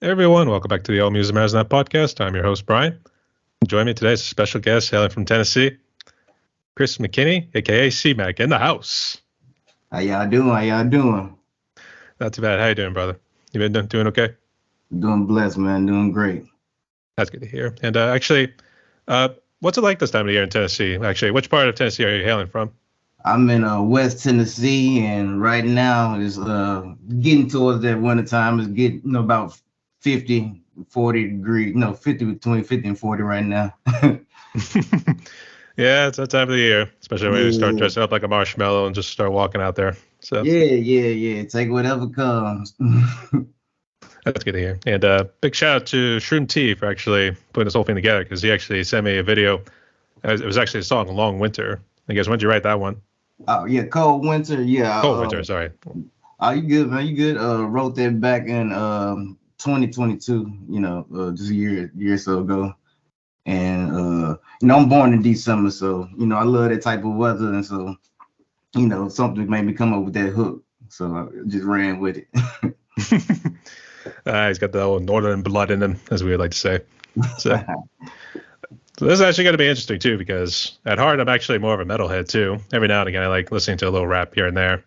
Hey everyone, welcome back to the All Music Matters Now podcast. I'm your host, Brian. Joining me today is a special guest hailing from Tennessee, Chris McKinney, aka C-Mac, in the house. How y'all doing? How y'all doing? Not too bad. How you doing, brother? You been doing okay? Doing blessed, man. Doing great. That's good to hear. And what's it like this time of year in Tennessee? Actually, which part of Tennessee are you hailing from? I'm in West Tennessee, and right now it's getting towards that winter time. It's getting about 50, 40 degrees. No, 50 between 50 and 40 right now. Yeah, it's that time of the year, especially when you start Yeah, dressing up like a marshmallow and just start walking out there. So yeah. Take whatever comes. that's good to hear. And big shout out to Shroom T for actually putting this whole thing together because he actually sent me a video. It was actually a song, Long Winter. I guess when did you write that one? Oh yeah, cold winter. Yeah. Cold Winter, sorry. Oh, you good, man? You good? Wrote that back in 2022. Just a year or so ago. And I'm born in December, so I love that type of weather, and so something made me come up with that hook, so I just ran with it. He's got the old northern blood in him, as we would like to say. So, so this is actually going to be interesting too, because at heart I'm actually more of a metalhead too. Every now and again I like listening to a little rap here and there,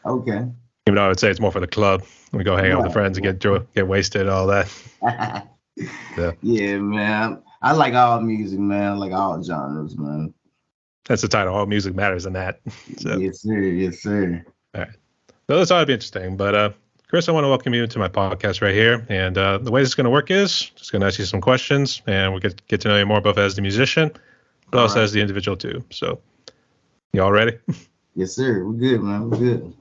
Okay. even though I would say it's more for the club. We go hang out with the friends and get wasted and all that. Yeah, Yeah, man. I like all music, man. I like all genres, man. that's the title. All music matters in that. So, Yes, sir. Yes, sir. all right. So this ought to be interesting. But Chris, I want to welcome you to my podcast right here. And the way this is going to work is just going to ask you some questions, and we'll get to know you more both as the musician, but All also right. as the individual too. So, you all ready? Yes, sir. We're good, man. We're good.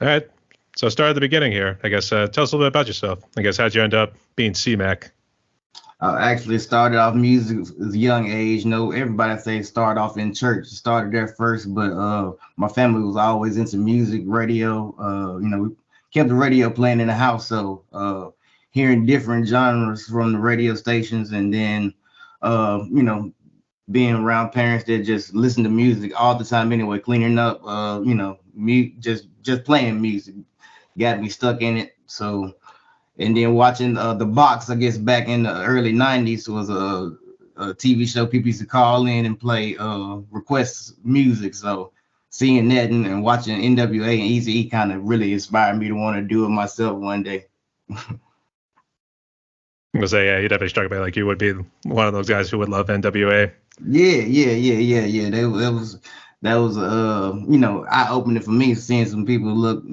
All right. So start at the beginning here. I guess tell us a little bit about yourself. I guess how'd you end up being C-Mac? I actually started off music at a young age. Everybody say start off in church. Started there first, but my family was always into music, radio. We kept the radio playing in the house, so hearing different genres from the radio stations, and then being around parents that just listen to music all the time anyway, cleaning up, just playing music got me stuck in it. So. And then watching the box, I guess back in the early 90s was a TV show people used to call in and play request music. So seeing that and watching NWA and Eazy-E kind of really inspired me to want to do it myself one day. I'm gonna say, yeah, you definitely struck me like you would be one of those guys who would love NWA. Yeah. That was eye opening for me, seeing some people look,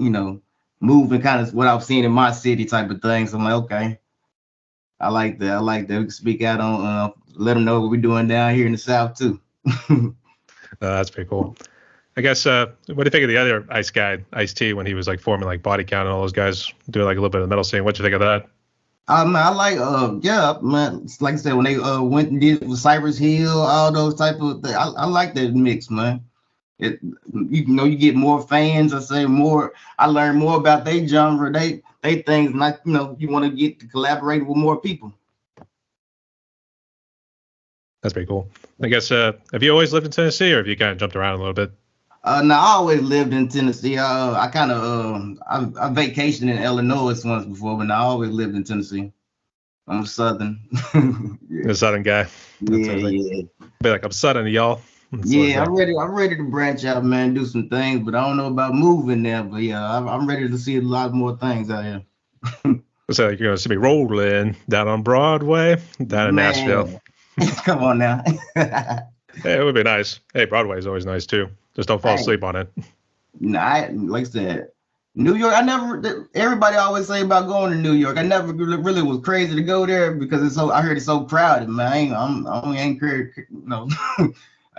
moving kind of what I've seen in my city type of thing. So I'm like, okay, I like that. We can speak out on, let them know what we're doing down here in the South too. That's pretty cool. I guess what do you think of the other Ice guy, Ice-T, when he was like forming like Body Count and all those guys doing like a little bit of the metal scene? What do you think of that? Man, I like, yeah, man. Like I said, when they went and did with Cypress Hill, all those type of things, I like that mix, man. It, you get more fans. I learn more about their genre, they things, like you want to get to collaborate with more people. That's pretty cool. I guess have you always lived in Tennessee, or have you kind of jumped around a little bit? Now I always lived in Tennessee. I kind of I vacationed in Illinois once before, but I always lived in Tennessee. I'm Southern. You're a Southern guy. That Yeah, sounds like yeah. be like I'm Southern, y'all. That's what it's Yeah, like. I'm ready to branch out, man, do some things, but I don't know about moving there. But yeah, I'm ready to see a lot more things out here. So you're gonna see me rolling down on Broadway, down in Nashville. Man, come on now. Hey, it would be nice. Hey, Broadway is always nice too. Just don't fall Hey, asleep on it. like I said, New York. Everybody always say about going to New York. I never really was crazy to go there because I heard it's so crowded, man. I ain't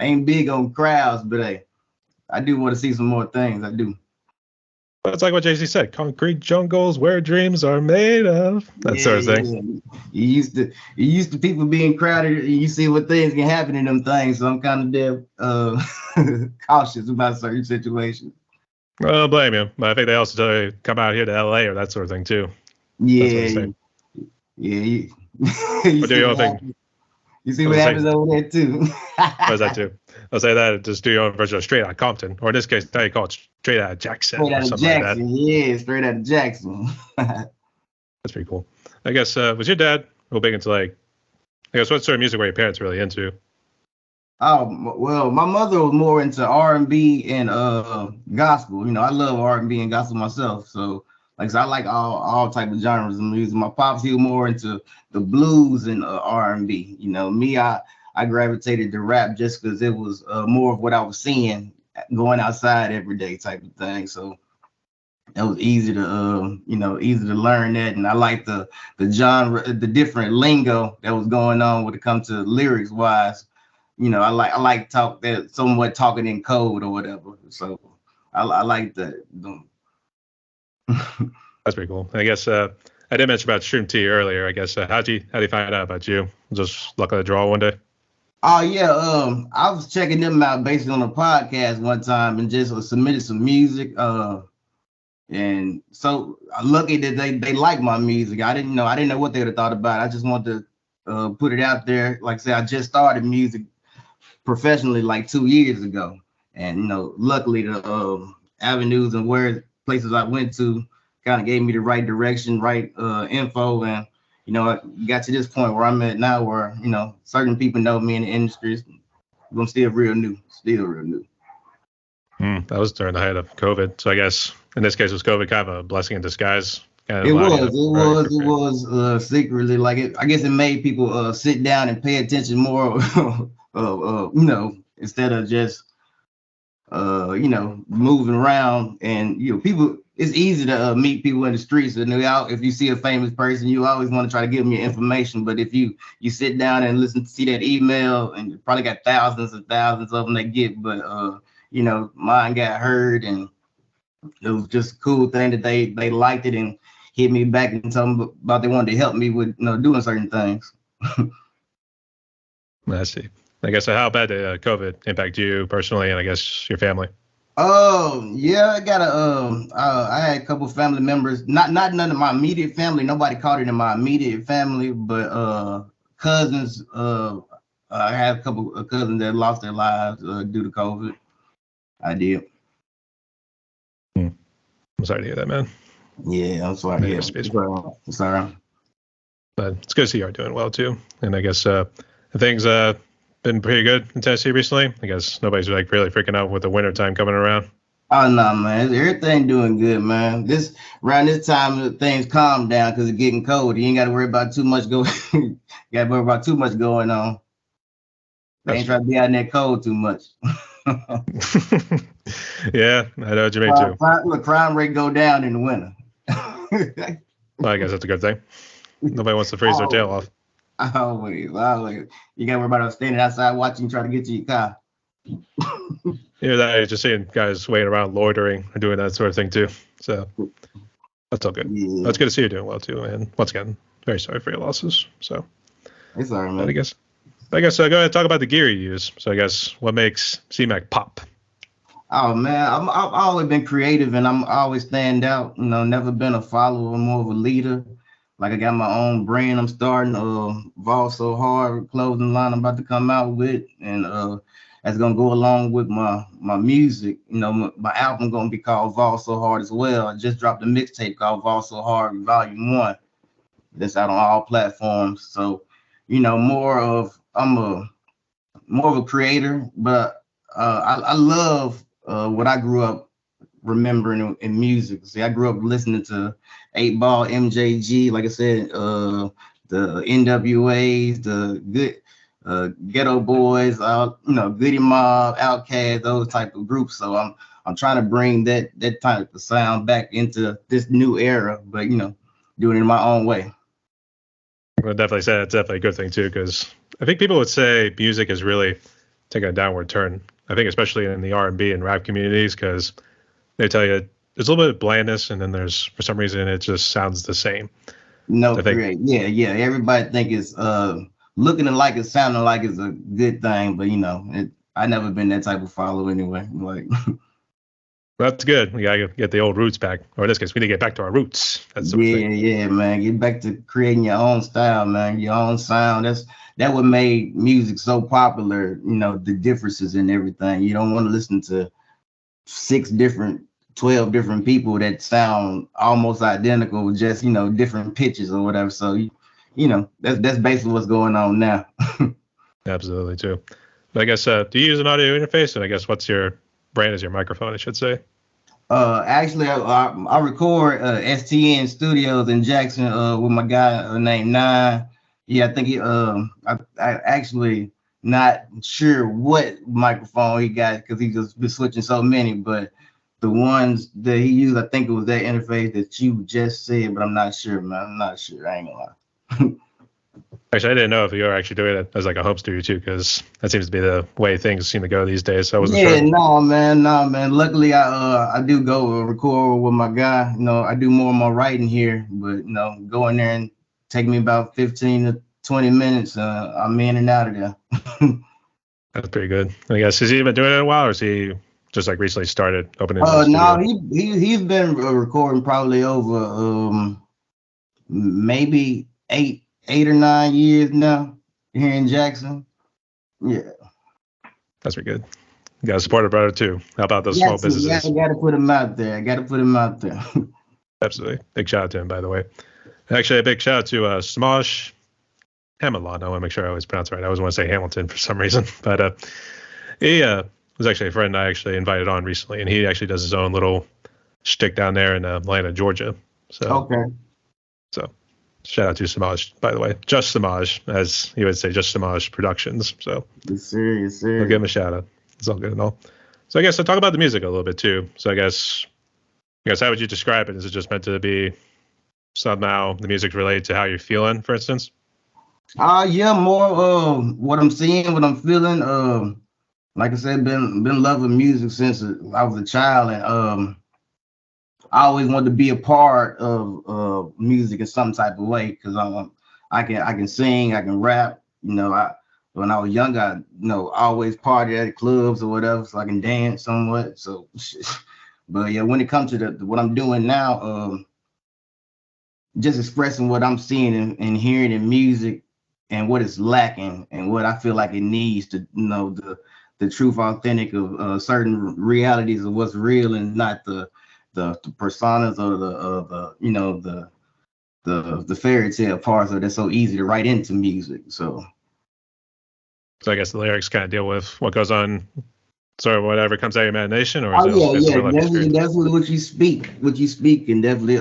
I ain't big on crowds, but hey, I do want to see some more things. I do. That's like what Jay-Z said. Concrete jungles where dreams are made of. That Yeah, sort of thing. yeah. You used to people being crowded. And you see what things can happen in them things. So I'm kind of cautious about certain situations. Well, I don't blame you. But I think they also tell you come out here to LA or that sort of thing too. That's what I'm Yeah, saying. yeah. You But do see your what own thing. happens. You see I what was happens saying, over there too. what is that too? I'll say that. Just do your own version of Straight Out Compton. Or in this case, now you call it Straight Out Jackson Straight or out of something like that. Jackson. Yeah, straight out of Jackson. That's pretty cool. I guess was your dad real big into like? I guess what sort of music were your parents really into? Well, my mother was more into R&B and gospel. You know, I love R&B and gospel myself. So, like, so I like all type of genres of music. My pops, he was more into the blues and R&B. You know, me, I gravitated to rap just because it was more of what I was seeing going outside every day type of thing. So it was easy to easy to learn that, and I like the genre, the different lingo that was going on when it comes to lyrics wise. You know, I like talk that somewhat talking in code or whatever. So I like that. That's pretty cool. I guess I did mention about Shroom T earlier. I guess how'd you find out about you? Just luck of the draw one day. Oh yeah, I was checking them out based on a podcast one time and just submitted some music. And so lucky that they like my music. I didn't know what they would have thought about it. I just wanted to put it out there. Like I said, I just started music professionally like 2 years ago, and luckily the avenues and where places I went to kind of gave me the right direction, right info, and I got to this point where I'm at now, where certain people know me in the industry. I'm still real new. That was during the height of COVID, so I guess in this case was COVID kind of a blessing in disguise. It was secretly like it. I guess it made people sit down and pay attention more. Instead of just moving around, and people. It's easy to meet people in the streets, and if you see a famous person, you always want to try to give them your information. But if you sit down and see that email, and you probably got thousands and thousands of them they get, but mine got heard, and it was just a cool thing that they liked it and hit me back and told me about they wanted to help me with doing certain things. I see. I guess how bad did COVID impact you personally, and I guess your family? Yeah, I had a couple family members, not none of my immediate family. Nobody caught it in my immediate family, but cousins. I had a couple of cousins that lost their lives due to COVID. I did. I'm sorry to hear that, man. Yeah, I'm sorry. Yeah, sorry. But it's good to see you are doing well too. And I guess things been pretty good in Tennessee recently. I guess nobody's like really freaking out with the winter time coming around. Oh no, man, everything doing good, man. Around this time things calm down because it's getting cold. You ain't got to worry about too much going. Got to worry about too much going on. They ain't trying to be out in that cold too much. Yeah, I know what you mean too. The crime rate go down in the winter. Well, I guess that's a good thing. Nobody wants to freeze their tail off. Always. You gotta worry about standing outside watching, trying to get to your car. Yeah, that just seeing guys waiting around loitering or doing that sort of thing too. So that's all good. Yeah. That's good to see you doing well too. And once again, very sorry for your losses. So it's all right, man. I guess go ahead and talk about the gear you use. So I guess what makes C-Mac pop? Oh man, I've always been creative, and I'm always stand out. Never been a follower, more of a leader. Like I got my own brand. I'm starting Vol So Hard clothing line I'm about to come out with, and that's gonna go along with my music. My album gonna be called Vol So Hard as well. I just dropped a mixtape called Vol So Hard Volume 1. That's out on all platforms. So, I'm more of a creator, but I love what I grew up remembering in music. See, I grew up listening to 8 Ball, MJG, like I said, the NWAs, the good Ghetto Boys, Goody Mob, Outkast, those type of groups. So I'm trying to bring that type of sound back into this new era, but doing it in my own way. I would definitely say that's definitely a good thing too, because I think people would say music is really taking a downward turn. I think especially in the R&B and rap communities, because they tell you there's a little bit of blandness, and then there's, for some reason, it just sounds the same. No, great. Yeah. Everybody think it's looking like it, sounding like it's a good thing, but I never been that type of follower anyway. Like, that's good. We gotta get the old roots back, or in this case, we need to get back to our roots. That's the thing. Yeah, man. Get back to creating your own style, man. Your own sound. That what made music so popular. The differences in everything. You don't want to listen to 6 different 12 different people that sound almost identical with just, different pitches or whatever. So, that's basically what's going on now. Absolutely too. But I guess, do you use an audio interface? And I guess what's your brand is your microphone, I should say. Actually, I record STN Studios in Jackson with my guy named Nine. Yeah, I think I actually not sure what microphone he got because he just been switching so many, but the ones that he used, I think it was that interface that you just said, but I'm not sure, man. I'm not sure. I ain't gonna lie. Actually, I didn't know if you were actually doing it as like a home studio too, because that seems to be the way things seem to go these days. So I wasn't sure. Yeah, no, man. Luckily, I do go record with my guy. I do more of my writing here, but go in there and take me about 15 to 20 minutes. I'm in and out of there. That's pretty good. I guess has he been doing it a while, or is he just like recently started opening? No, he's been recording probably over maybe eight or 9 years now here in Jackson. Yeah. That's pretty good. You got to support a brother too. How about those small businesses? Yeah, I got to put him out there. Absolutely. Big shout out to him, by the way. Actually, a big shout out to Smosh Hamilton. I want to make sure I always pronounce it right. I always want to say Hamilton for some reason. But he was actually a friend I actually invited on recently, and he actually does his own little shtick down there in Atlanta, Georgia. So, okay. So shout out to Samaj, by the way. Just Samaj, as he would say, just Samaj Productions. So yes, sir. I'll give him a shout out. It's all good and all. So I guess I'll talk about the music a little bit too. So I guess how would you describe it? Is it just meant to be somehow the music's related to how you're feeling, for instance? Yeah, more what I'm seeing, what I'm feeling. Like I said, been loving music since I was a child, and I always wanted to be a part of music in some type of way because I can sing, I can rap. When I was younger, I always partied at clubs or whatever, so I can dance somewhat. So, but yeah, when it comes to what I'm doing now, just expressing what I'm seeing and hearing in music and what it's lacking and what I feel like it needs to, the truth, authentic of certain realities of what's real and not the personas or the fairy tale parts that are so easy to write into music. So I guess the lyrics kind of deal with what goes on, sort of whatever comes out of your imagination, or definitely what you speak can definitely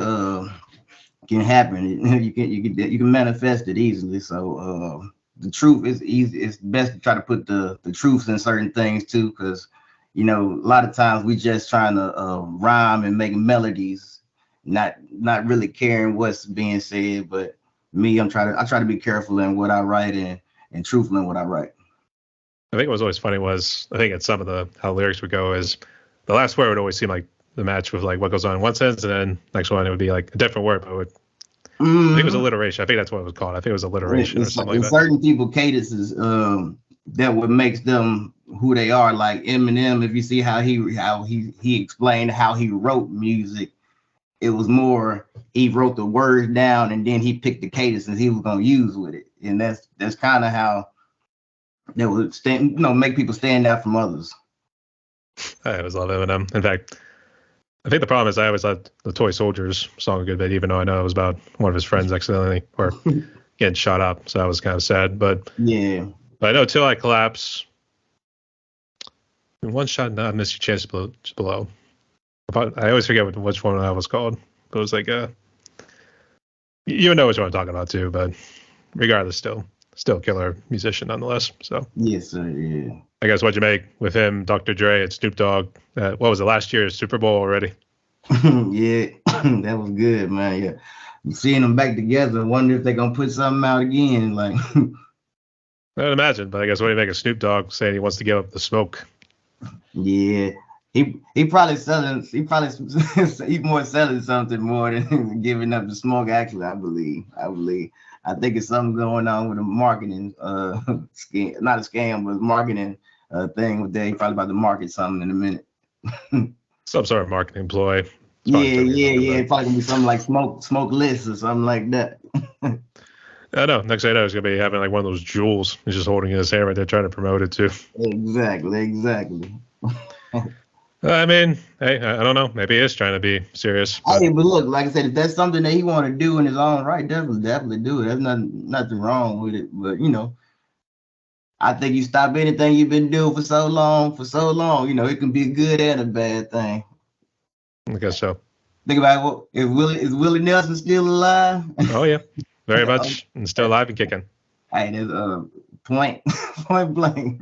can happen. You can manifest it easily. So the truth is easy. It's best to try to put the truth in certain things too, because a lot of times we just trying to rhyme and make melodies, not really caring what's being said. But me, I try to be careful in what I write and truthful in what I write. I think what was always funny was, I think at some of how lyrics would go is the last word would always seem like the match with like what goes on in one sentence, and then next one it would be like a different word, but I think it was alliteration. I think that's what it was called. I think it was alliteration or something like that. Certain people cadences that what makes them who they are. Like Eminem, if you see how he explained how he wrote music, it was more he wrote the words down and then he picked the cadences he was gonna use with it, and that's kind of how that would make people stand out from others. I always love Eminem. In fact, I think the problem is I always let the Toy Soldiers song a good bit, even though I know it was about one of his friends accidentally or getting shot up. So that was kind of sad. But yeah. But I know Till I Collapse. One shot, not miss your chance below. I always forget which one that was called. But it was like you know which one I'm talking about too. But regardless, still killer musician nonetheless. So yes, sir. Yeah. I guess what'd you make with him, Dr. Dre, and Snoop Dogg? What was it, last year's Super Bowl already? Yeah, that was good, man. Yeah, seeing them back together, wonder if they're gonna put something out again. Like, I'd imagine, but I guess what do you make of Snoop Dogg saying he wants to give up the smoke? Yeah, he probably selling. He's more selling something more than giving up the smoke. Actually, I believe. I think it's something going on with a marketing scam, not a scam, but marketing thing with that. He probably about to market something in a minute. Some sort of marketing ploy. Yeah. Probably gonna be something like smoke list or something like that. I know. Next thing I know, he's gonna be having like one of those jewels. He's just holding in his hand right there, trying to promote it too. Exactly. I mean, hey, I don't know. Maybe he is trying to be serious, but Hey, but look, like I said, if that's something that he want to do in his own right, definitely do it. There's nothing wrong with it. But I think you stop anything you've been doing for so long, it can be a good and a bad thing. I guess so. Think about what if Willie Nelson still alive? Oh yeah, very much, and still alive and kicking. Hey, there's a point point blank.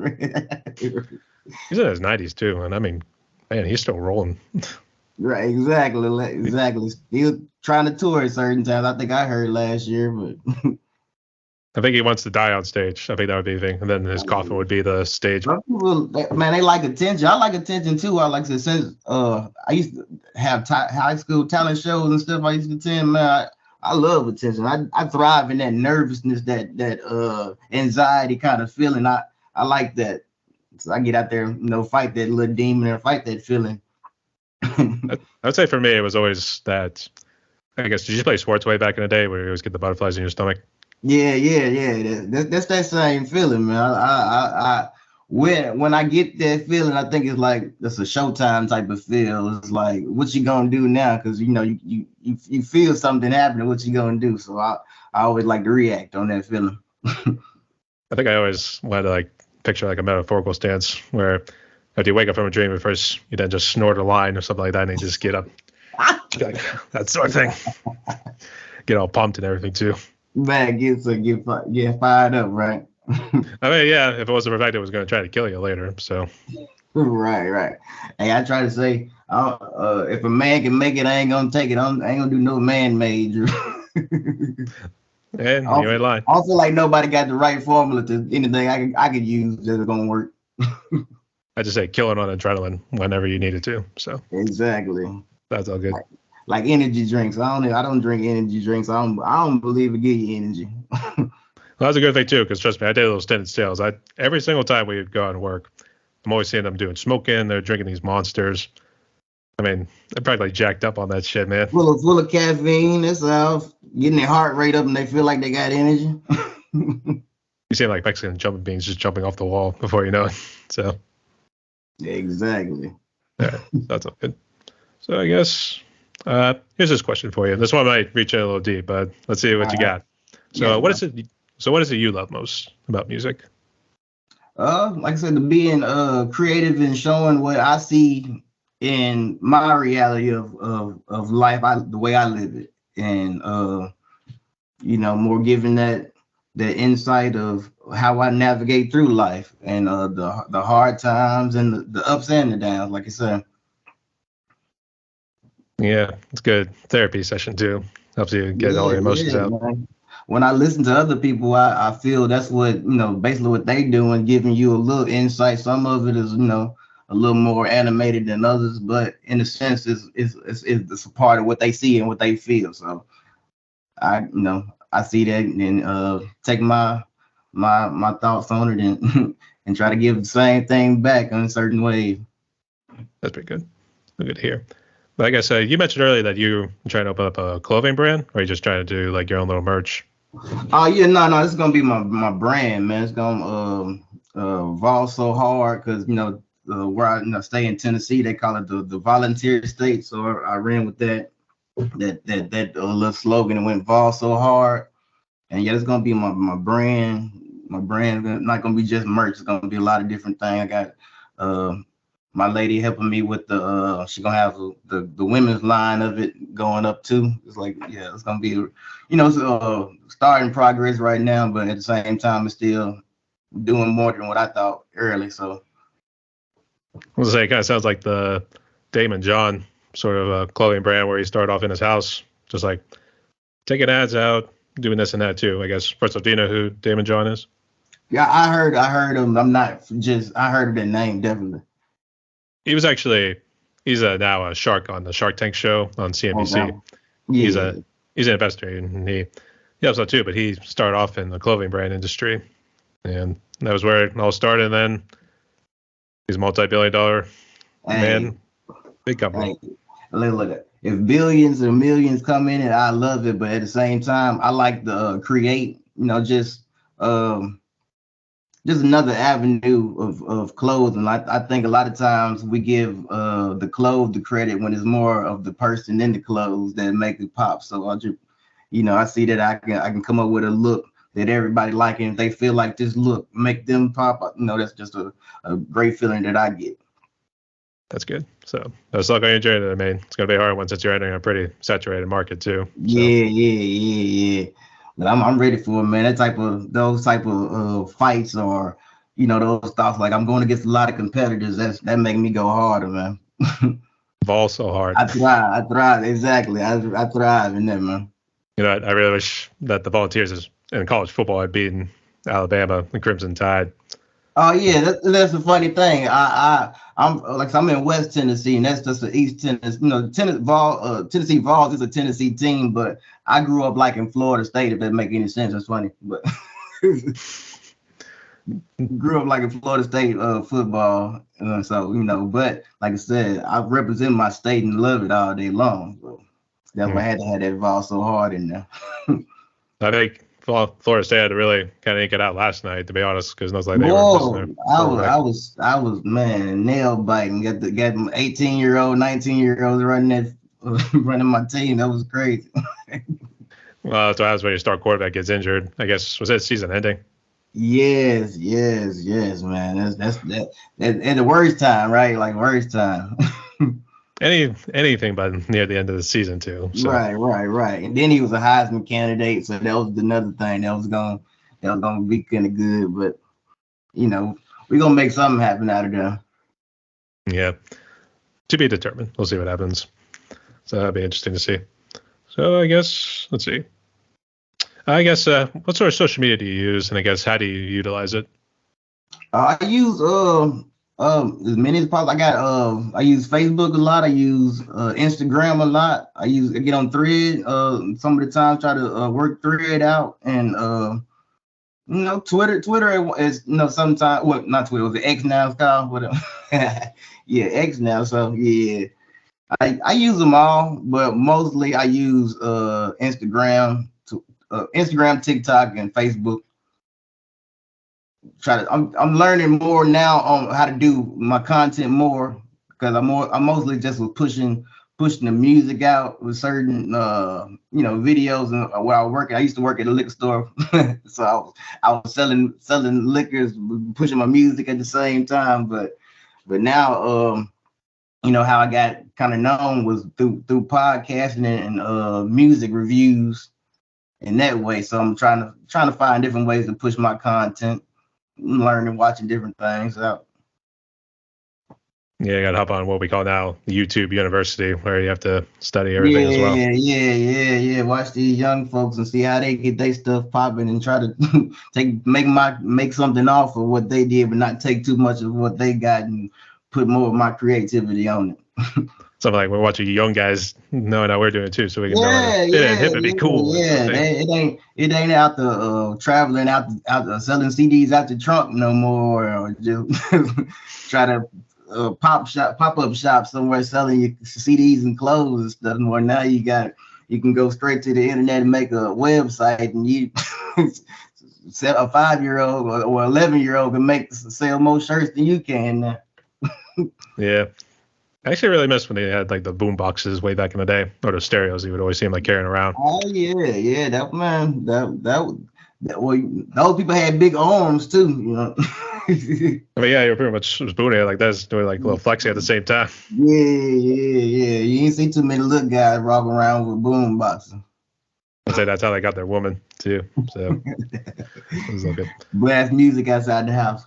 He's in his 90s too, and I mean, man, he's still rolling. Right, exactly. He was trying to tour at certain times. I think I heard last year, but I think he wants to die on stage. I think that would be the thing, and then his coffin would be the stage. people, man, they like attention. I like attention too. I like to since I used to have high school talent shows and stuff. I used to attend. Man, I love attention. I thrive in that nervousness, that anxiety kind of feeling. I like that. So I get out there, fight that little demon and fight that feeling. I would say for me, it was always that. I guess, did you play sports way back in the day where you always get the butterflies in your stomach? Yeah. That's that same feeling, man. When I get that feeling, I think it's like it's a Showtime type of feel. It's like, what you gonna do now? Because you feel something happening. What you gonna do? So I always like to react on that feeling. I think I always wanted to like picture like a metaphorical stance where if you wake up from a dream at first, you then just snort a line or something like that, and you just get up, like that sort of thing. Get all pumped and everything too. Man, get fired up, right? I mean, yeah, if it wasn't for the fact it was going to try to kill you later, so. Right. Hey, I try to say, if a man can make it, I ain't gonna take it. I ain't gonna do no man-made. And you ain't lying. I don't feel like nobody got the right formula to anything I could use that's gonna work. I just say killing on adrenaline whenever you need it to. So exactly. That's all good. Like energy drinks. I don't drink energy drinks. I don't believe it give you energy. Well, that's a good thing too, because trust me, I did those extended sales. Every single time we go and work, I'm always seeing them doing smoking. They're drinking these monsters. I mean, they're probably jacked up on that shit, man. Full of caffeine. That's all. Getting their heart rate up, and they feel like they got energy. You see like Mexican jumping beans just jumping off the wall before you know it. So. Exactly. Yeah, that's all good. So I guess here's this question for you. This one might reach in a little deep, but let's see what you got. So yeah, what is it? So what is it you love most about music? Like I said, the being creative and showing what I see in my reality of life, the way I live it, and more giving that insight of how I navigate through life and the hard times and the ups and the downs, like I said. Yeah, it's good therapy session too. Helps you get all your emotions out. Man. When I listen to other people, I feel that's what, basically what they doing, giving you a little insight. Some of it is, a little more animated than others, but in a sense, it's a part of what they see and what they feel. So I see that and take my thoughts on it and try to give the same thing back in a certain way. That's pretty good. Good to hear. But I guess you mentioned earlier that you're trying to open up a clothing brand, or are you just trying to do like your own little merch? Oh yeah, no, it's gonna be my brand, man. It's gonna Vol So Hard, because where I stay in Tennessee, they call it the volunteer state. So I ran with that little slogan and went Vol So Hard. And yeah, it's gonna be my brand. My brand is not gonna be just merch. It's gonna be a lot of different things. I got my lady helping me with she's gonna have the women's line of it going up too. It's like, yeah, it's gonna be, starting progress right now, but at the same time, it's still doing more than what I thought early. So I was gonna say, it kind of sounds like the Damon John sort of a clothing brand where he started off in his house, just like taking ads out, doing this and that too. I guess first off, do you know who Damon John is? Yeah, I heard him. I heard of that name, definitely. He's now a shark on the Shark Tank show on CNBC. Oh, yeah. He's an investor, and he helps out too, but he started off in the clothing brand industry, and that was where it all started. And then he's a multi-billion-dollar man, big company. Hey, look, if billions and millions come in, I love it, but at the same time, I like to create, just another avenue of clothes. And I think a lot of times we give the clothes the credit when it's more of the person in the clothes that make it pop. So I just, I see that I can come up with a look that everybody like, and if they feel like this look make them pop, that's just a great feeling that I get. That's good. So that's all going to enjoy it. I mean, it's going to be hard once you're entering a pretty saturated market too. So. Yeah. But I'm ready for it, man. Those type of fights, or those thoughts like I'm going against a lot of competitors. That make me go harder, man. Ball so hard. I thrive. Exactly. I thrive in that, man. I really wish that the Volunteers in college football had beaten Alabama, the Crimson Tide. Oh yeah, that's a funny thing. I'm in West Tennessee, and that's just the East Tennessee. Tennessee Vols is a Tennessee team, but I grew up like in Florida State. If that make any sense, that's funny. But grew up like in Florida State football, so But like I said, I represent my state and love it all day long. So that's why I had to have that Vol so hard in there. I think Florida State had to really kind of ink it out last night, to be honest, because it was like they were just I was man, nail biting. Got 18-year-old, 19-year-olds running my team. That was crazy. Well, that's what happens when your star quarterback gets injured. I guess, was it season ending? Yes, man. That's at the worst time, right? Like worst time. Anything but near the end of the season too. So. Right. And then he was a Heisman candidate, so that was another thing that was gonna be kind of good. But we're gonna make something happen out of there. Yeah, to be determined. We'll see what happens. So that'll be interesting to see. So I guess let's see. I guess what sort of social media do you use, and I guess how do you utilize it? I use as many as possible. I use Facebook a lot. I use Instagram a lot. I get on Thread some of the time, try to work Thread out, and Twitter is sometimes, well, not Twitter, it was X now, it's called, whatever. Yeah, X now. So yeah, I use them all, but mostly I use Instagram, TikTok, and Facebook. I'm learning more now on how to do my content more, because I'm mostly just pushing the music out with certain videos. And where I work, I used to work at a liquor store, so I was selling liquors, pushing my music at the same time. But now how I got kind of known was through podcasting and music reviews in that way. So I'm trying to find different ways to push my content, learning, watching different things out. Yeah, you got to hop on what we call now YouTube University, where you have to study everything as well. Yeah. Watch these young folks and see how they get their stuff popping, and try to make something off of what they did, but not take too much of what they got and put more of my creativity on it. Something like we're watching young guys knowing how we're doing it too, so we can hip and be cool. Yeah, it ain't out the traveling out selling CDs out the trunk no more, or just try to pop up shop somewhere selling your CDs and clothes and stuff. More now you can go straight to the internet and make a website, and you a 5-year-old or 11-year-old can sell more shirts than you can now. Yeah. I actually really miss when they had like the boom boxes way back in the day, or the stereos you would always see them like carrying around. Oh yeah, that well, those people had big arms too, I mean, yeah, you're pretty much booning it like that's doing like a little flexing at the same time. Yeah. You ain't see too many little guys walking around with boom boxes. I'd say that's how they got their woman too. So it was all good. Blast music outside the house.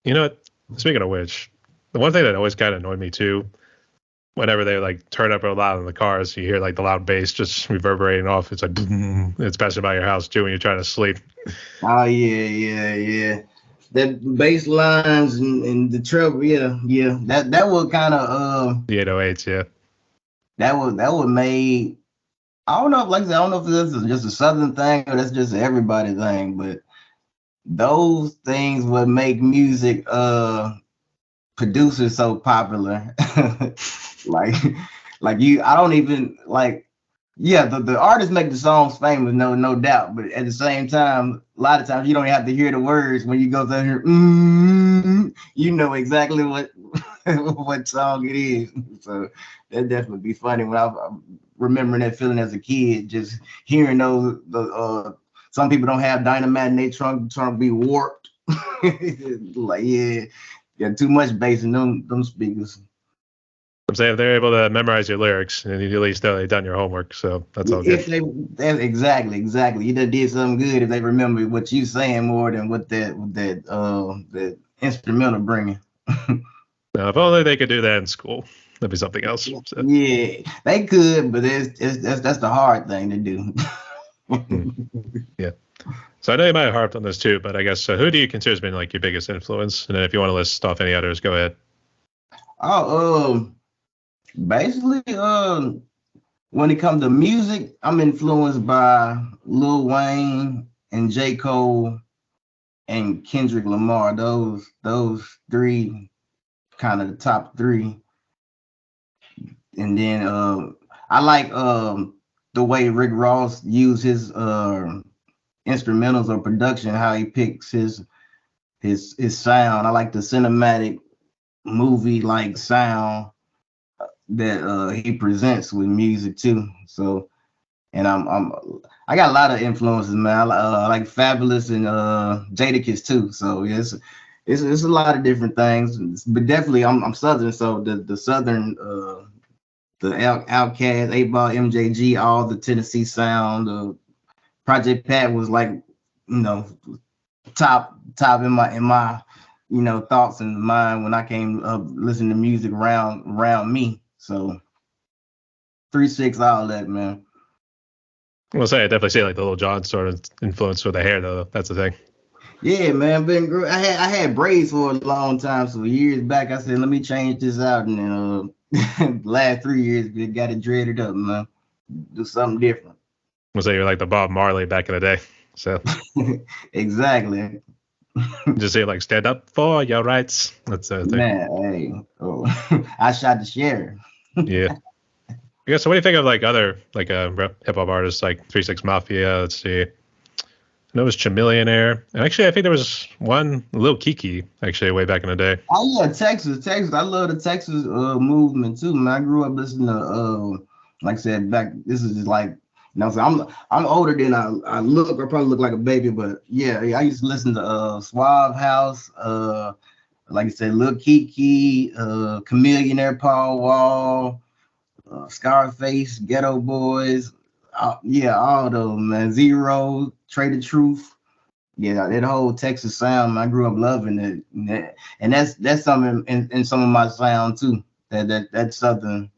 You know what? Speaking of which, the one thing that always kind of annoyed me too, whenever they like turn up real loud in the cars, you hear like the loud bass just reverberating off. It's like boom, it's passing by your house too when you're trying to sleep. Oh yeah. That bass lines and the treble, yeah. That was kind of the 808s, yeah. That was made. I don't know if this is just a Southern thing or that's just an everybody thing, but those things would make music producers so popular. like I don't even like yeah, the artists make the songs famous, no doubt. But at the same time, a lot of times you don't have to hear the words when you go through here. You know exactly what what song it is. So that definitely be funny when I'm remembering that feeling as a kid, just hearing those. Some people don't have dynamite in their trunk to be warped. Like yeah, too much bass in them speakers. I'm saying if they're able to memorize your lyrics, and you at least know they've done your homework, so that's all If good. exactly, you done did something good if they remember what you saying more than what that instrumental bringing. Now, if only they could do that in school, that'd be something else. So, Yeah, they could, but that's the hard thing to do. hmm, yeah. So I know you might have harped on this too, but I guess who do you consider has been like your biggest influence? And then if you want to list off any others, go ahead. Oh, basically, when it comes to music, I'm influenced by Lil Wayne and J. Cole and Kendrick Lamar. Those three kind of the top three. And then I like the way Rick Ross used his instrumentals or production, how he picks his sound. I like the cinematic movie like sound that he presents with music too. So, and I got a lot of influences, man. I like Fabulous and Jadakiss too. So yes, it's a lot of different things, but definitely I'm Southern, so the Southern the Outkast, 8 Ball, MJG, all the Tennessee sound. Project Pat was like, top in my thoughts and mind when I came up listening to music around me. So 3-6 all that, man. I'll say I definitely see like the Little John sort of influence with the hair, though. That's the thing. Yeah, man. I had braids for a long time. So years back, I said, let me change this out, and then last 3 years, we got it dreaded up, man. Do something different. I'll say you're like the Bob Marley back in the day. So Exactly. just say like stand up for your rights. That's the thing. Man, hey, I shot the sheriff. Yeah. I guess so. What do you think of like other like hip hop artists like 3 6 Mafia? Let's see. I know it was Chamillionaire. And actually, I think there was one Lil Kiki actually way back in the day. Oh yeah, Texas. I love the Texas movement too, man. I grew up listening to like I said back. This is just like so I'm older than I look. I probably look like a baby, but yeah, I used to listen to Suave House, like I said, Lil Kiki, Chamillionaire, Paul Wall, Scarface, Ghetto Boys. Yeah, all those, man. Zero, Trade the Truth. Yeah, that whole Texas sound, I grew up loving it, and that's something in some of my sound too. That Southern,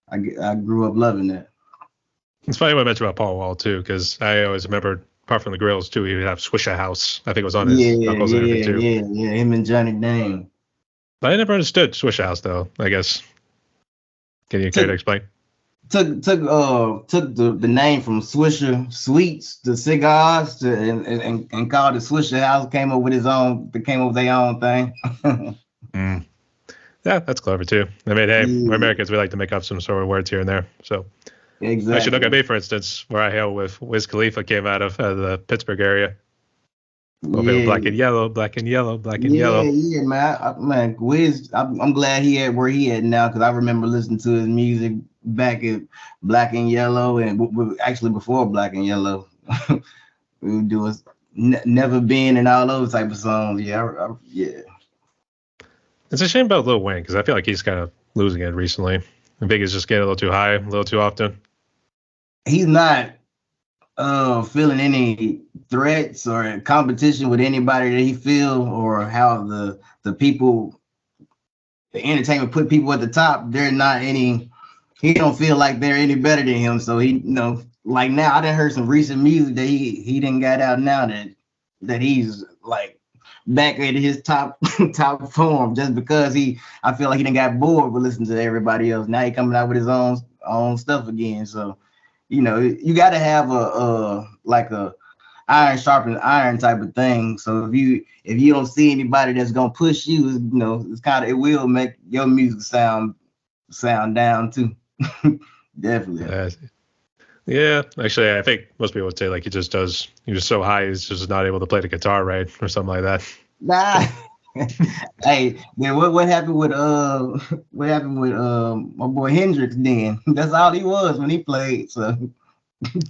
I grew up loving that. It's funny what I mentioned about Paul Wall too, because I always remember apart from the grills too, he would have Swisher House. I think it was on his knuckles and everything too. Yeah. Him and Johnny Dane. But I never understood Swisher House though. I guess. Can you care to explain? Took the name from Swisher Sweets, the cigars, and called it Swisher House. Came up with their own thing. Yeah, that's clever too. I mean, hey, we're Americans. We like to make up some sort of words here and there. So, exactly. Actually, look at me, for instance, where I hail with Wiz Khalifa came out of the Pittsburgh area. Black and yellow, black and yellow, black and yellow. Yeah, man. Wiz, I'm glad he at where he at now, because I remember listening to his music back at Black and Yellow, and actually before Black and Yellow. We would do Never Been and all those type of songs. Yeah. It's a shame about Lil Wayne, because I feel like he's kind of losing it recently. I think he's just getting a little too high, a little too often. He's not feeling any threats or competition with anybody that he feel, or how the people, the entertainment put people at the top. They're not any. He don't feel like they're any better than him. So he, like now, I done heard some recent music that he didn't got out now that he's like back at his top form, just because I feel like he done got bored with listening to everybody else. Now he coming out with his own stuff again. So, you got to have a iron sharpens iron type of thing. So if you don't see anybody that's gonna push you, it's it will make your music sound down too. Definitely. Yeah, actually, I think most people would say like he just does. He's just so high, he's just not able to play the guitar right, or something like that. Nah. Hey, then what happened with what happened with my boy Hendrix then? That's all he was when he played. So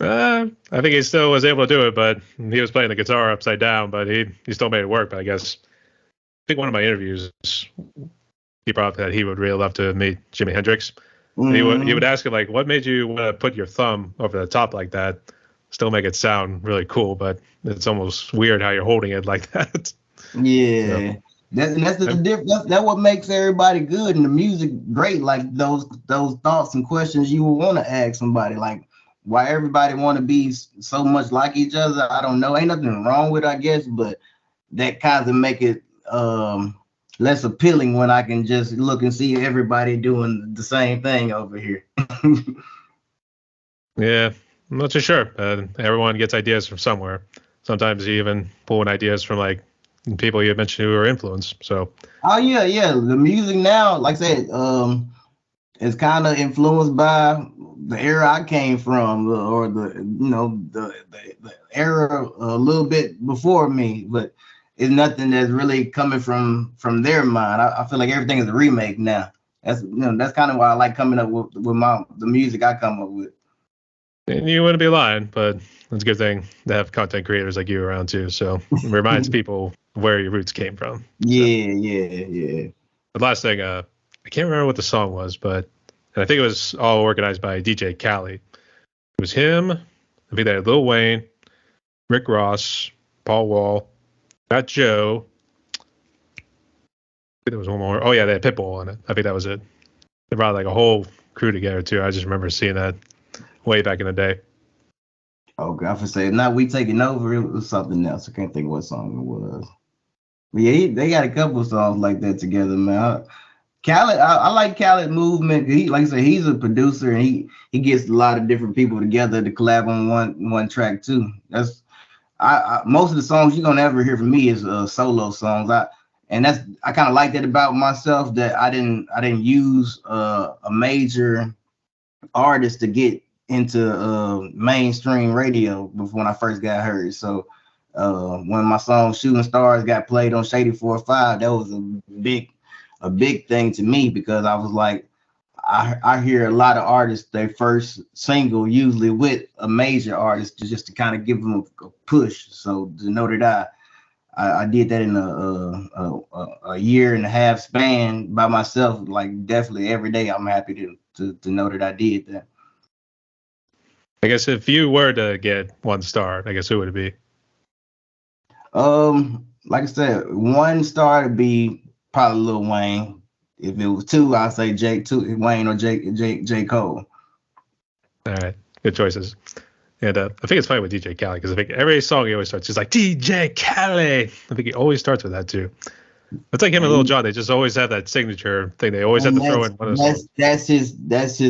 I think he still was able to do it, but he was playing the guitar upside down, but he still made it work. But I guess I think one of my interviews, he brought up that he would really love to meet Jimi Hendrix. And he would ask him like, what made you want to put your thumb over the top like that? Still make it sound really cool, but it's almost weird how you're holding it like that. yeah. So, That's the difference. That's what makes everybody good and the music great. Like those thoughts and questions you would want to ask somebody. Like why everybody want to be so much like each other. I don't know. Ain't nothing wrong with it, I guess, but that kind of make it less appealing when I can just look and see everybody doing the same thing over here. yeah, I'm not too sure. Everyone gets ideas from somewhere. Sometimes you even pull in ideas from like people you mentioned who are influenced. So, Oh yeah. The music now, like I said, is kind of influenced by the era I came from, or the era a little bit before me, but it's nothing that's really coming from their mind. I feel like everything is a remake now. That's kind of why I like coming up with the music I come up with. and you wouldn't be lying, but it's a good thing to have content creators like you around too. So it reminds people where your roots came from. Yeah. The last thing, I can't remember what the song was, but and I think it was all organized by DJ Khaled. It was him. I think they had Lil Wayne, Rick Ross, Paul Wall, Fat Joe. I think there was one more. Oh yeah, they had Pitbull on it. I think that was it. They brought like a whole crew together too. I just remember seeing that way back in the day. Oh God, for say now we taking over. It was something else. I can't think what song it was. But yeah, they got a couple of songs like that together, man. Khaled, I like Khaled movement. He, like I said, he's a producer and he gets a lot of different people together to collab on one track too. That's I most of the songs you're gonna ever hear from me is solo songs. I kind of like that about myself, that I didn't use a major artist to get into mainstream radio before when I first got heard. So when my song Shooting Stars got played on Shady 4-5, that was a big thing to me, because I was like, I hear a lot of artists, their first single usually with a major artist just to kind of give them a push. So to know that I did that in a year and a half span by myself, like definitely every day, I'm happy to know that I did that. I guess if you were to get one star, I guess who would it be? Like I said, one star to be probably Lil Wayne. If it was two, I'd say Wayne or J. Cole. All right, good choices. And I think it's funny with DJ Khaled because I think every song he always starts, he's like DJ Khaled. I think he always starts with that too. It's like him and Lil Jon. They just always have that signature thing. They always have to throw in one of those. That's his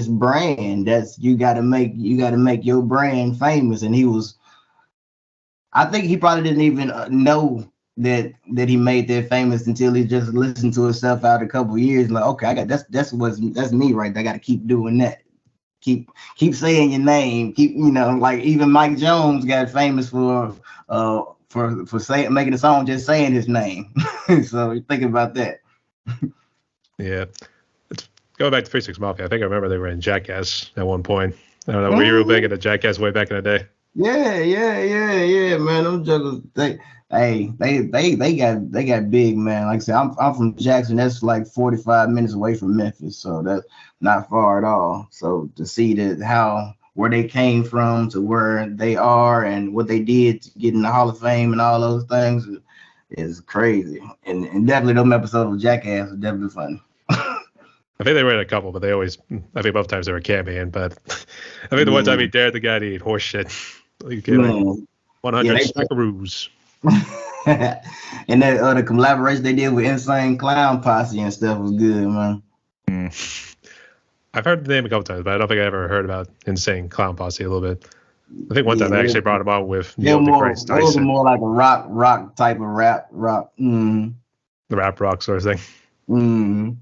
brand. That's you got to make your brand famous. And I think he probably didn't even know that he made that famous until he just listened to himself out a couple of years. Like, okay, that's me right there. I got to keep doing that. Keep saying your name. Keep, like even Mike Jones got famous for saying, making a song just saying his name. So think about that. Yeah. It's going back to 3 6 Mafia. I think I remember they were in Jackass at one point. I don't know. Were you real big into Jackass way back in the day? Yeah, man. Them jugglers, they got big, man. Like I said, I'm from Jackson. That's like 45 minutes away from Memphis, so that's not far at all. So to see where they came from to where they are and what they did to get in the Hall of Fame and all those things is crazy. And definitely those episodes of Jackass are definitely funny. I think they were in a couple, but I think both times they were camping. But I think the one time he dared the guy to eat horse shit. Like, 100 smackaroos. And that the collaboration they did with Insane Clown Posse and stuff was good, man. I've heard the name a couple times, but I don't think I ever heard about Insane Clown Posse a little bit. I think one time they actually brought him on with Neil deGrasse Tyson. It was more like a rock type of rap. The rap rock sort of thing. I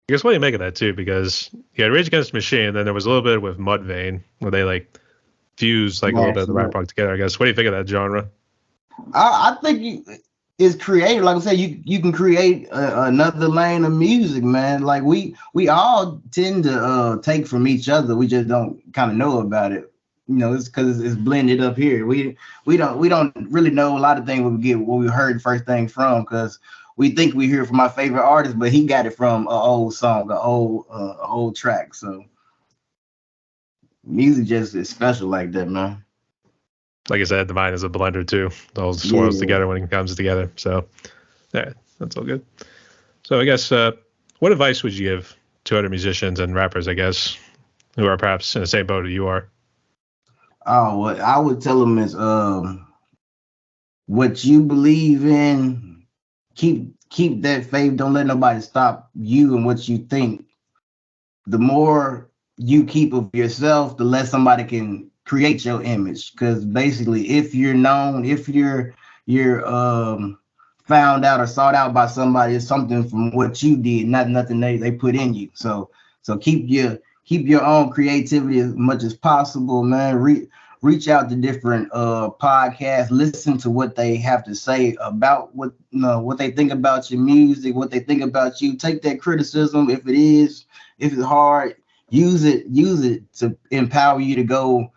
guess what do you make of that too? Because you had Rage Against the Machine, and then there was a little bit with Mudvayne where they like fuse like a little bit of the rap rock together, I guess. What do you think of that genre? I think it's creative. Like I said, you can create another lane of music, man. Like we all tend to take from each other. We just don't kind of know about it. You know, it's because it's blended up here. We don't really know a lot of things what we heard first thing from, because we think we hear from my favorite artist, but he got it from an old song, an old track. So music just is special like that, man. Like I said, the mind is a blender too. It all swirls together when it comes together. So yeah, that's all good. So I guess what advice would you give to other musicians and rappers, I guess, who are perhaps in the same boat as you are? Oh, what I would tell them is what you believe in, keep that faith. Don't let nobody stop you and what you think. The more you keep of yourself, the less somebody can create your image. Because basically, if you're known, if you're found out or sought out by somebody, it's something from what you did, not nothing they put in you. So keep your own creativity as much as possible, man. Reach out to different podcasts, listen to what they have to say about what they think about your music, what they think about you. Take that criticism if it's hard, use it to empower you to go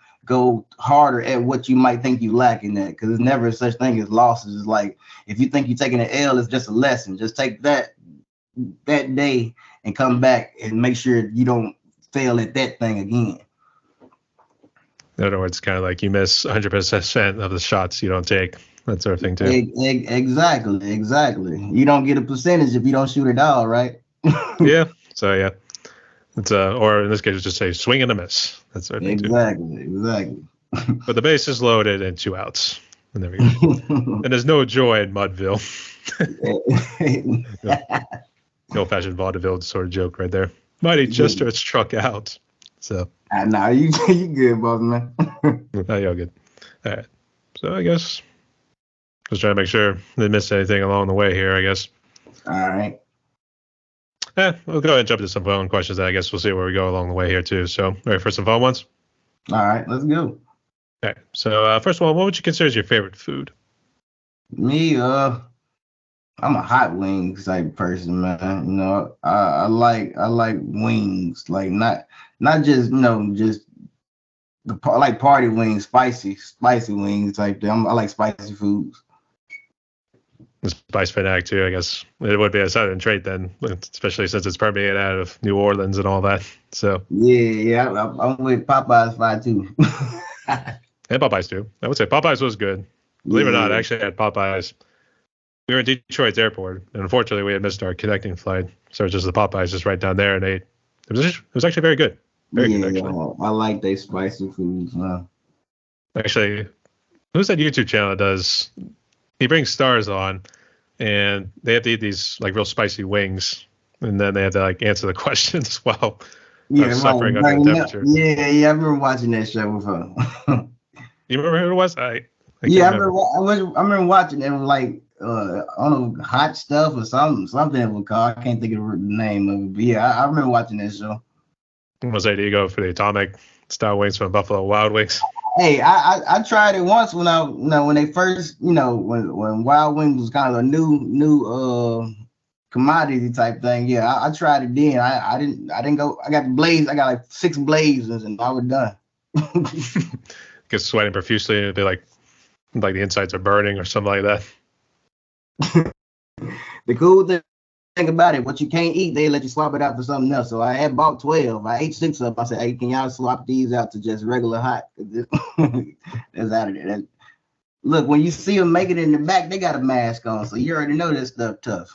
harder at what you might think you lack in that, because there's never such thing as losses. It's like if you think you're taking an L, it's just a lesson. Just take that day and come back and make sure you don't fail at that thing again. In other words, kind of like you miss 100% of the shots you don't take, that sort of thing too. Exactly. You don't get a percentage if you don't shoot it all, right? Yeah. So yeah, it's or in this case, just say swing and a miss. That sort of thing too. Exactly. But the base is loaded and 2 outs, and there we go. And there's no joy in Mudville. The old-fashioned vaudeville sort of joke right there. Mighty Chester struck out. So. Nah, you good, boss man. Oh, you're good. All right. So I guess just trying to make sure they missed anything along the way here, I guess. All right. We'll go ahead and jump into some phone questions. I guess we'll see where we go along the way here too. So, ready for some fun ones? All right, let's go. Okay. So first of all, what would you consider as your favorite food? Me, I'm a hot wings type person, man. You know, I like wings, like not just just I like party wings, spicy wings type thing. I like spicy foods. Spice fanatic too, I guess. It would be a southern trait then, especially since it's permeated out of New Orleans and all that. So yeah, I'm with Popeye's fry too. And Popeyes too. I would say Popeyes was good. Believe it or not, I actually had Popeyes. We were in Detroit's airport, and unfortunately, we had missed our connecting flight. So it's just the Popeyes just right down there and ate. It was actually very good. Very good, actually. I like they spicy foods. Actually, who's that YouTube channel that does? He brings stars on, and they have to eat these like real spicy wings, and then they have to like answer the questions while suffering under the temperature. Yeah, I remember watching that show before. You remember who it was? I remember watching it. Like I don't know, hot stuff or something it was called. I can't think of the name of it, but yeah, I remember watching that show. Was that you go for the atomic style wings from Buffalo Wild Wings? Hey, I tried it once when when they first when Wild Wings was kind of a new commodity type thing. Yeah, I tried it then. I didn't go. I got the blaze. I got like 6 blazes and I was done. Get sweating profusely and it'd be like the insides are burning or something like that. The cool thing about it, what you can't eat, they let you swap it out for something else. So I had bought 12. I ate 6 of them. I said, hey, can y'all swap these out to just regular hot? That's out of there. Look, when you see them make it in the back, they got a mask on. So you already know that stuff tough.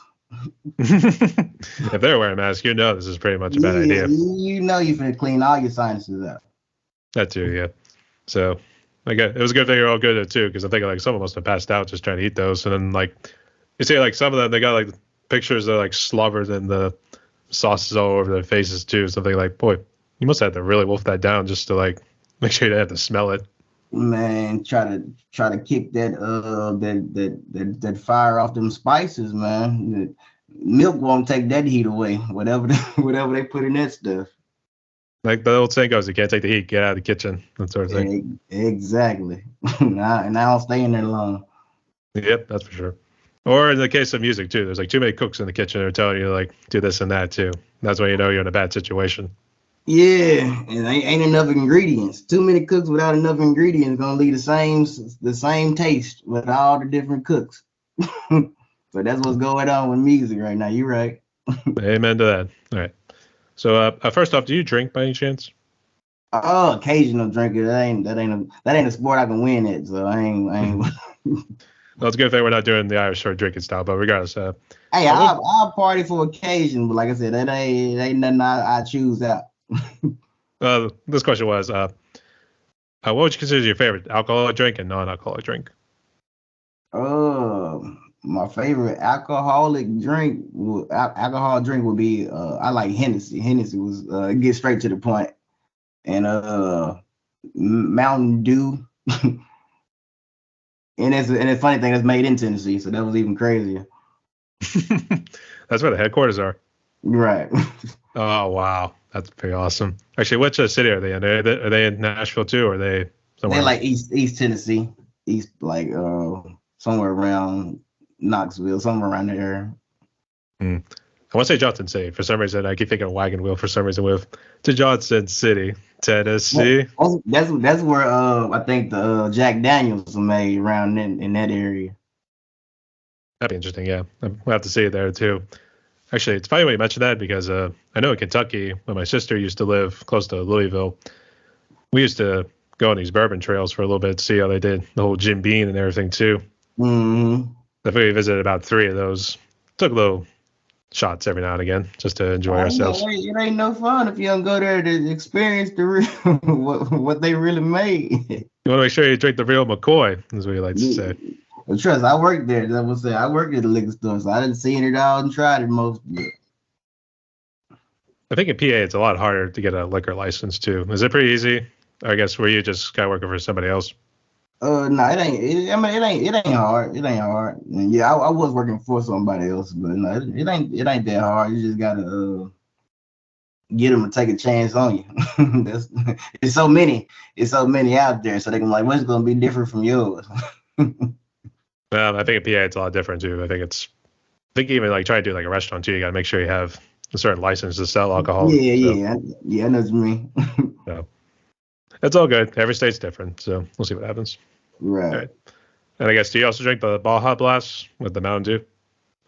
If they're wearing a mask, this is pretty much a bad idea. You know you're going to clean all your sinuses out. That too, yeah. So it was a good thing you're all good at it too, because I'm thinking like someone must have passed out just trying to eat those. And then like you see like some of them, they got like pictures of like slobbered and the sauces all over their faces too. Something like, boy, you must have to really wolf that down just to like make sure you didn't have to smell it. Man, try to kick that fire off them spices, man. Milk won't take that heat away. Whatever they put in that stuff. Like the old saying goes, you can't take the heat, get out of the kitchen, that sort of thing. Exactly. And I don't stay in there long. Yep, that's for sure. Or in the case of music too, there's like too many cooks in the kitchen who are telling you like do this and that too. That's when you know you're in a bad situation. Yeah, and ain't enough ingredients. Too many cooks without enough ingredients gonna leave the same taste with all the different cooks. So that's what's going on with music right now. You're right. Amen to that. All right. So first off, do you drink by any chance? Oh, occasional drinker. That ain't a sport I can win at. So I ain't. Well, it's a good thing we're not doing the Irish short drinking style, but regardless, Hey, I will, I'll party for occasion, but like I said, that ain't nothing I choose out. this question was, what would you consider your favorite alcoholic drink and non-alcoholic drink? My favorite alcohol drink would be I like Hennessy. Hennessy was get straight to the point, and Mountain Dew. And it's a funny thing that's made in Tennessee, so that was even crazier. That's where the headquarters are. Right. Oh wow, that's pretty awesome. Actually, which city are they in? Are they in Nashville too, or are they somewhere They else? like East Tennessee, East like somewhere around Knoxville, somewhere around there. Hmm. I want to say Johnson City. For some reason, I keep thinking of Wagon Wheel. For some reason, with to Johnson City, Tennessee. That's where I think the Jack Daniels were made around in that area. That'd be interesting. Yeah, we'll have to see it there too. Actually, it's funny when you mention that because I know in Kentucky, when my sister used to live close to Louisville, we used to go on these bourbon trails for a little bit to see how they did the whole Jim Beam and everything too. Mm-hmm. I think we visited about 3 of those. Took little shots every now and again just to enjoy ourselves. It ain't no fun if you don't go there to experience the real what they really made. You want to make sure you drink the real McCoy, is what you like to say. But trust, I worked there. As I would say, I worked at the liquor store, so I didn't see it all and tried it most. I think in PA it's a lot harder to get a liquor license too. Is it pretty easy? I guess were you just kind of working for somebody else? No, it ain't. It ain't hard. It ain't hard. And yeah, I was working for somebody else, but no, it ain't that hard. You just gotta get them to take a chance on you. That's it's so many out there, so they can like, what's gonna be different from yours? Well, I think in PA it's a lot different too. I think even like trying to do like a restaurant too, you got to make sure you have a certain license to sell alcohol. Yeah, I know what you mean. So it's all good. Every state's different, so we'll see what happens. Right. All right. And I guess do you also drink the Baja Blast with the Mountain Dew?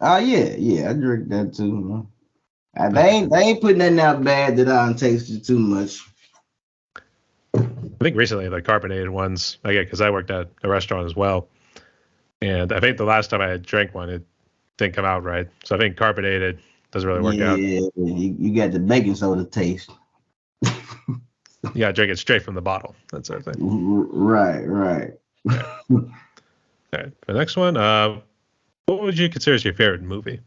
Oh yeah, I drink that too. They ain't putting nothing out bad that I don't taste it too much. I think recently the carbonated ones. I get because I worked at a restaurant as well, and I think the last time I had drank one, it didn't come out right. So I think carbonated doesn't really work out. Yeah, you got the baking soda taste. You gotta drink it straight from the bottle. That sort of thing. Right. Yeah. All right. The next one, what would you consider as your favorite movie?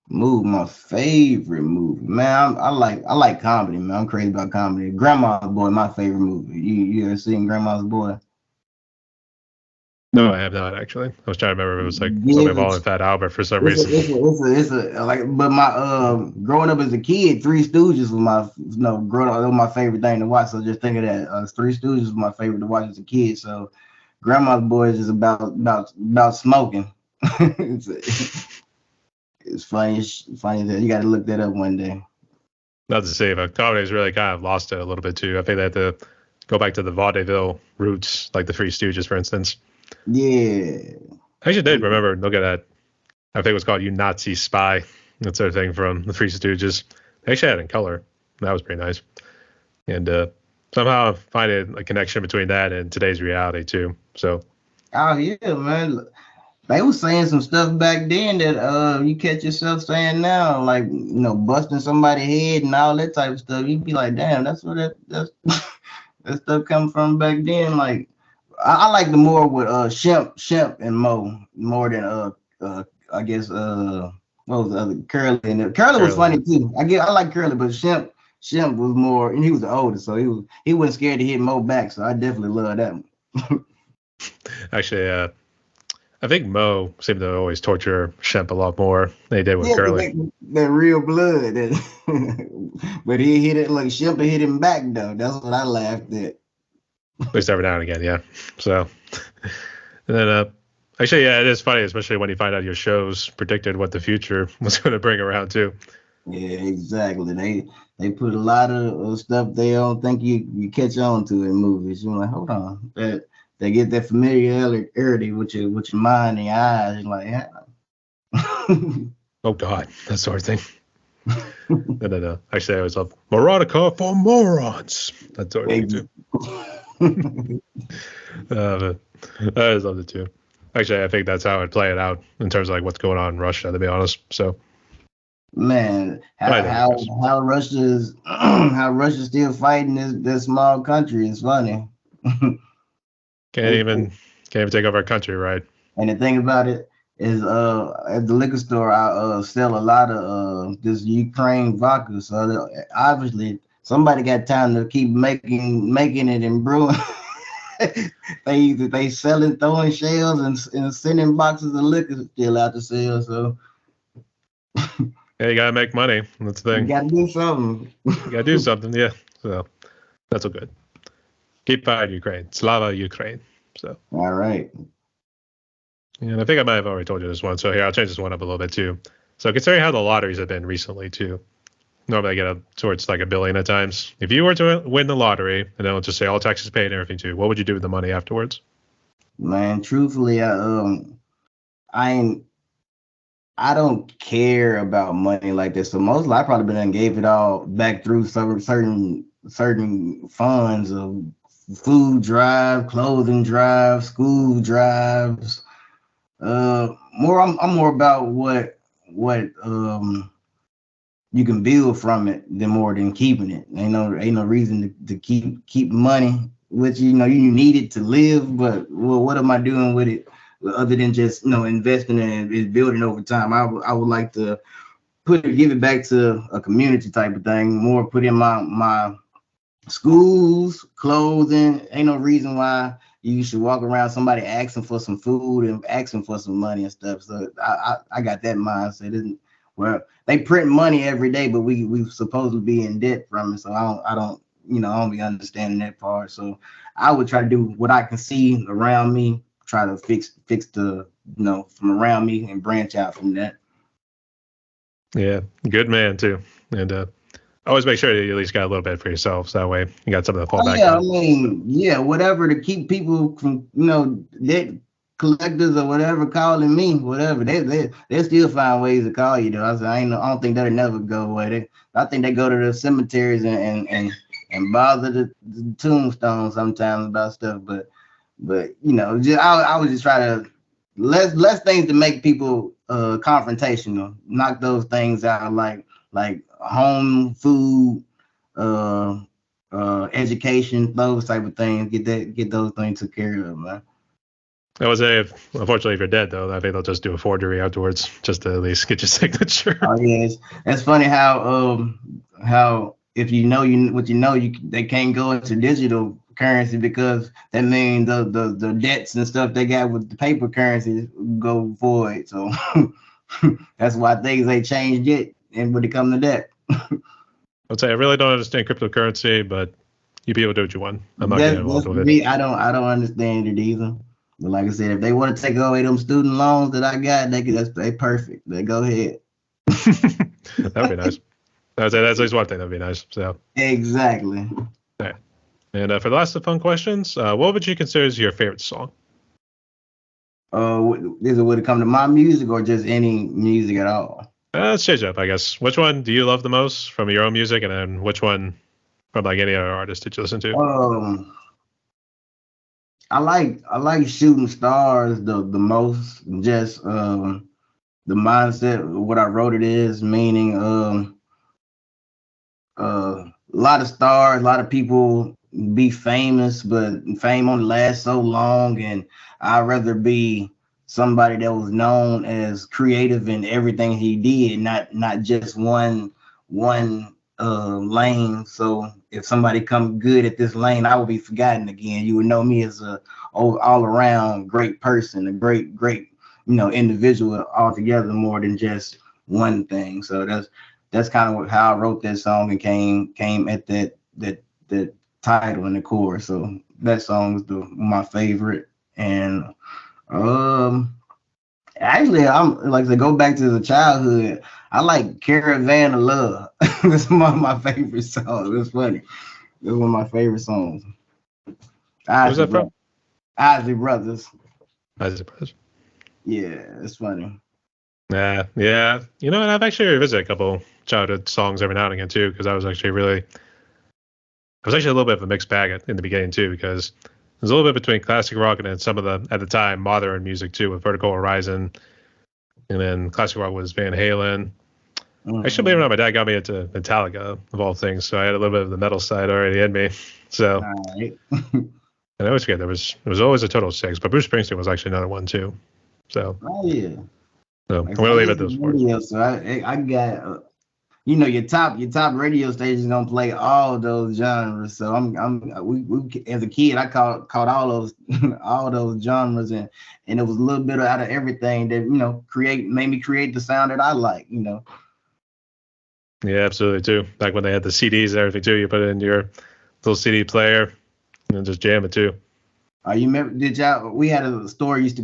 My favorite movie, man. I like comedy, man. I'm crazy about comedy. Grandma's Boy, my favorite movie. You ever seen Grandma's Boy? No, I have not actually. I was trying to remember if it was like Yeah, something involving Fat Albert for some reason. it's a like. But my growing up as a kid, Three Stooges was growing up, that was my favorite thing to watch. So just think of that. Three Stooges was my favorite to watch as a kid. So Grandma's Boy is just about smoking. It's funny. It's funny that you got to look that up one day. Not to say, but comedy's really kind of lost it a little bit too. I think they had to go back to the vaudeville roots, like the Three Stooges, for instance. Yeah. I actually did remember look at that. I think it was called "You Nazi Spy," that sort of thing from the Three Stooges. They actually had it in color. That was pretty nice. And somehow I find a connection between that and today's reality too. So. Oh yeah, man. They was saying some stuff back then that you catch yourself saying now, like busting somebody's head and all that type of stuff. You'd be like, damn, that's where that's that stuff come from back then. Like I like the more with Shemp and Mo more than I guess what was the other Curly, and Curly was funny too. I like Curly, but Shemp was more, and he was the oldest, so he wasn't scared to hit Mo back. So I definitely love that one. Actually, I think Mo seemed to always torture Shemp a lot more than he did with Yeah, Curly. that real blood. But he hit it like Shempa hit him back though. That's what I laughed at. At least every now and again, yeah. So, and then actually, yeah, it is funny, especially when you find out your shows predicted what the future was going to bring around too. Yeah, exactly. They put a lot of stuff they don't think you catch on to in movies. You're like, hold on, that they get that familiarity with your mind and your eyes. You're like, yeah. Oh God, that sort of thing. No. Actually, I always love Morotica for morons. That sort of thing too. I always loved it too. Actually, I think that's how I'd play it out in terms of like what's going on in Russia, to be honest. So, Man, I think it is. how Russia's how Russia's still fighting this small country is funny. Can't even take over a country, right? And the thing about it is, at the liquor store, I sell a lot of this Ukraine vodka. So obviously, somebody got time to keep making it and brewing. they selling, throwing shells and sending boxes of liquor still out to sell. So Yeah, you gotta make money. That's the you thing. got to do something. You gotta do something, yeah. So that's all good. Keep fighting, Ukraine. Slava Ukraine. So. All right. And I think I might have already told you this one. So here, I'll change this one up a little bit too. So considering how the lotteries have been recently too, normally I get up towards like $1 billion at times. If you were to win the lottery, and then it'll just say all taxes paid and everything too, what would you do with the money afterwards? Man, truthfully, I don't care about money like this. So mostly I probably been gave it all back through certain funds of food drive, clothing drive, school drives. I'm more about what you can build from it than more than keeping it. Ain't no reason to keep money, which you need it to live, but well, what am I doing with it other than just investing in it, building over time? I would like to give it back to a community type of thing, more put in my schools, clothing. Ain't no reason why you should walk around somebody asking for some food and asking for some money and stuff. So I got that mindset. Well, they print money every day, but we supposed to be in debt from it. So I don't be understanding that part. So I would try to do what I can see around me, try to fix the from around me and branch out from that. Yeah, good man too. And always make sure that you at least got a little bit for yourself, so that way you got something to fall back Yeah, on. I mean, yeah, whatever to keep people from debt collectors or whatever calling me, whatever. They still find ways to call you though. I don't think that'll never go away. I think they go to the cemeteries and bother the tombstones sometimes about stuff, but I would just try to less things to make people confrontational. Knock those things out like home, food, education, those type of things. Get those things took care of, man. I would say, unfortunately, if you're dead though, I think they'll just do a forgery afterwards, just to at least get your signature. Oh yeah, it's funny how if they can't go into digital currency because that means the debts and stuff they got with the paper currency go void. So that's why things ain't changed yet, and when it comes to that. I'd say I really don't understand cryptocurrency, but you people do what you want. I'm not getting involved with it. I don't understand it either. But like I said, if they want to take away them student loans that I got, they perfect. They go ahead. That'd be nice. I'd say that's at least one thing that'd be nice. So exactly. Yeah. And for the last of fun questions, what would you consider as your favorite song? Would it come to my music or just any music at all? Let's change it up, I guess. Which one do you love the most from your own music, and then which one from like any other artist that you listen to? I like Shooting Stars the most. Just the mindset of what I wrote it is, meaning a lot of stars, a lot of people be famous, but fame only lasts so long, and I'd rather be somebody that was known as creative in everything he did, not just one lane. So if somebody come good at this lane, I will be forgotten again. You would know me as a all around great person, a great individual altogether more than just one thing. So that's kind of how I wrote that song, and came at that title and the chorus. So that song is my favorite. And actually, I'm like to go back to the childhood. I like Caravan of Love. That's one of my favorite songs. It's funny. It's one of my favorite songs. Who's that from? Isley Brothers. Isley Brothers. Yeah, it's funny. Yeah. You know, and I've actually revisited a couple childhood songs every now and again too, because I was actually a little bit of a mixed bag in the beginning too, because there's a little bit between classic rock and then some of the, at the time, modern music too, with Vertical Horizon, and then classic rock was Van Halen. Mm-hmm. Actually, believe it or not, my dad got me into Metallica of all things, so I had a little bit of the metal side already in me. So, right. And I always forget there was always a total of 6, but Bruce Springsteen was actually another one too. So, yeah. So I'm gonna leave it at those four. So I got your top radio stations gonna play all those genres. So we as a kid I caught all those all those genres, and it was a little bit out of everything that made me create the sound that I like. Yeah, absolutely too. Back when they had the CDs and everything too, you put it in your little CD player and then just jam it too. You remember? We had a store used to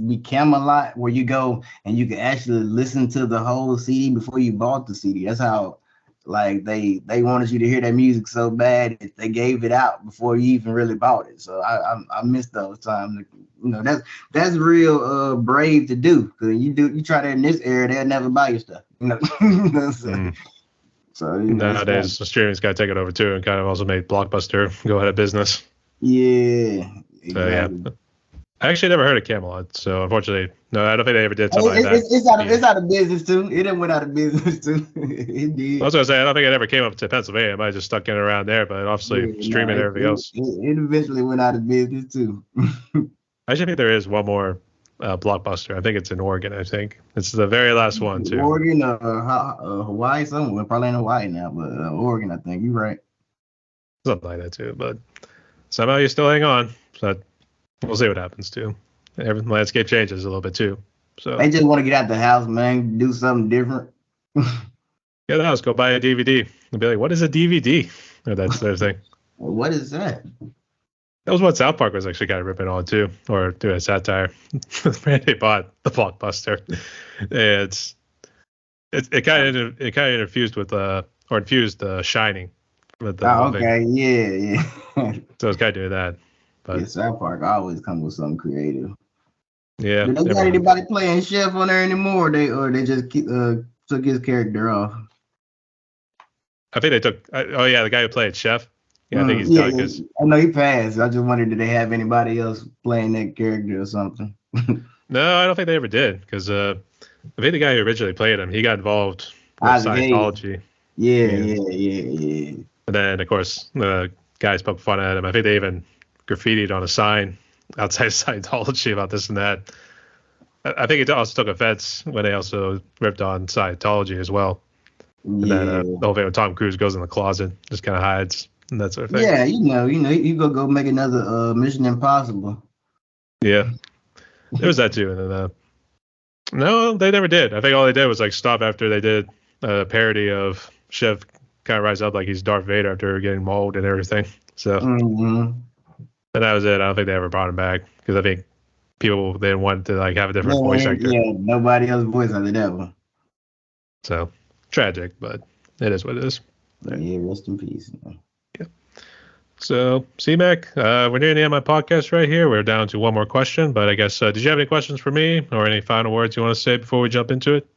be Camelot, where you go and you could actually listen to the whole CD before you bought the CD. That's how, like, they wanted you to hear that music so bad that they gave it out before you even really bought it. So I missed those times. That's real brave to do, because you try that in this era, they'll never buy your stuff. So nowadays the streaming's got to take it over too, and kind of also made Blockbuster go out of business. Yeah. Exactly. So yeah, I actually never heard of Camelot, so unfortunately, no, I don't think they ever did something like that. It's out of business too. It went out of business too. It did. I was gonna say I don't think it ever came up to Pennsylvania. It might have just stuck in around there, but obviously streaming and everything else. It eventually went out of business too. I actually think there is one more Blockbuster. I think it's in Oregon. I think it's the very last one too. Oregon, Hawaii, somewhere. Probably in Hawaii now, but Oregon. I think you're right. Something like that too, but somehow you still hang on. So we'll see what happens too. Every landscape changes a little bit too. So they just want to get out the house, man. Do something different. Get the house. Go buy a DVD. And be like, "What is a DVD?" Or that's their thing. What is that? That was what South Park was actually kind of ripping on too, or doing a satire. They bought the Blockbuster. It kind of infused with or infused The Shining. With the okay, yeah. So it's kind of doing that. But yeah, South Park always comes with something creative. Yeah. Do they got anybody playing Chef on there anymore? Or they just took his character off? I think they took. The guy who played Chef. Yeah, I think he's done. Cause, I know he passed. I just wondered, did they have anybody else playing that character or something? No, I don't think they ever did, because I think the guy who originally played him, he got involved with Scientology. Yeah. And then, of course, the guys poke fun at him. I think they even graffitied on a sign outside of Scientology about this and that. I think it also took offense when they also ripped on Scientology as well. And then the whole thing with Tom Cruise goes in the closet, just kind of hides and that sort of thing. Yeah, you go make another Mission Impossible. Yeah, there was that too. And then no, they never did. I think all they did was like stop after they did a parody of Chef kind of rise up like he's Darth Vader after getting mauled and everything. So, and that was it. I don't think they ever brought him back, because I think people then wanted to like have a different voice actor. Yeah, nobody else voice acted that one. So tragic, but it is what it is. Yeah, rest in peace. Yeah. So, C-Mac, we're near the end of my podcast right here. We're down to one more question, but I guess, did you have any questions for me or any final words you want to say before we jump into it?